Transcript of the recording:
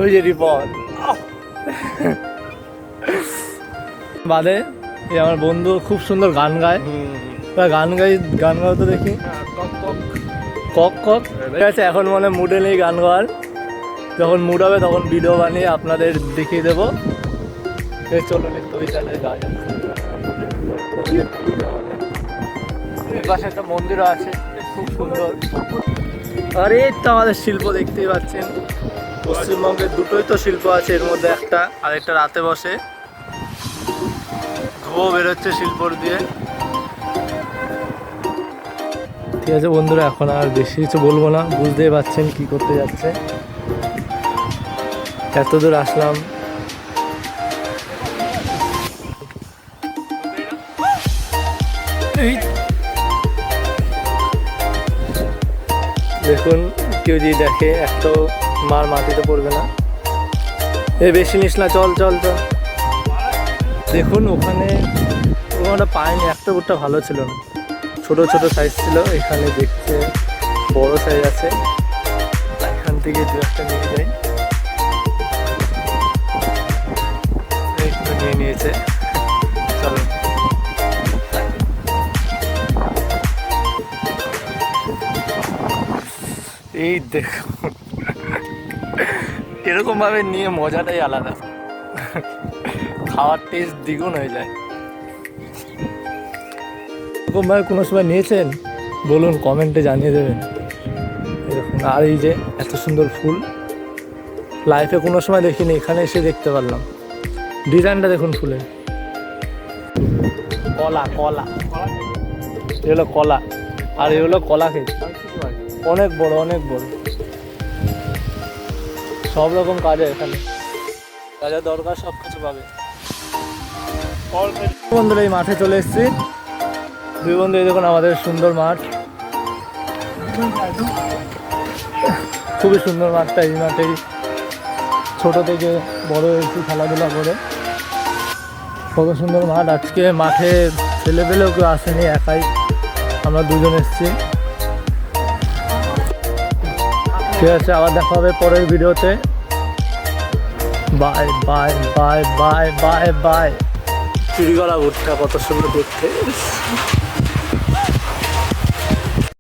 ওই যে রিপন বাদে এই আমার বন্ধু খুব সুন্দর গান গায়। গান গাওয়া তো দেখি কক কক। ঠিক আছে, এখন মনে মুডে নেই গান গাওয়ার। যখন মুড হবে তখন ভিডিও বানিয়ে আপনাদের দেখিয়ে দেবো। চলো ওই জায়গায় গাছ, পাশে একটা মন্দিরও আছে খুব সুন্দর। আর এই তো আমাদের শিল্প দেখতেই পাচ্ছেন, পশ্চিমবঙ্গের দুটোই তো শিল্প আছে, এর মধ্যে একটা আরেকটা রাতে বসে ধোঁয়া বেরোচ্ছে শিল্পর দিয়ে। ঠিক আছে বন্ধুরা, এখন আর বেশি কিছু বলবো না, বুঝতেই পারছেন কি করতে যাচ্ছে। এত দূর আসলাম, দেখুন কেউ যদি দেখে একটা মার মাটিতে পড়বে না। বেশি নিস না, চল চল চল। দেখুন ওখানে পায়নি, একটা বুটটা ভালো ছিল না, ছোট ছোট সাইজ ছিল। এখানে দেখতে বড় সাইজ আছে, এখান থেকে দু একটা নিয়ে যাই। একটু নিয়ে নিয়েছে, চলো। এই দেখো এরকম ভাবে নিয়ে মজাটাই আলাদা, খাওয়ার টেস্ট দ্বিগুণ হয়ে যায়। এরকম ভাবে কোনো সময় নিয়েছেন বলুন, কমেন্টে জানিয়ে দেবেন। এরকম আর এই যে এত সুন্দর ফুল লাইফে কোনো সময় দেখিনি, এখানে এসে দেখতে পারলাম। ডিজাইনটা দেখুন ফুলের, কলা কলা এ হলো কলা, আর এ হলো কলা ক্ষেত, অনেক বড় অনেক বড়। সব রকম কাজ হয় এখানে, যা যা দরকার সব কিছু পাবে। বন্ধুরা এই মাঠে চলে এসেছি, দুই বন্ধু এই দেখুন আমাদের সুন্দর মাঠ, খুবই সুন্দর মাঠটা। এই মাঠেই ছোট থেকে বড় হয়েছি খেলাধুলা করে, কত সুন্দর মাঠ। আজকে মাঠে ছেলেপেলেও কেউ আসেনি, একাই আমরা দুজন এসেছি। ঠিক আছে, আবার দেখা হবে পরের ভিডিওতে। Bye bye bye bye bye bye. চুরি করা ভুট্টা কত সুন্দর দেখতে।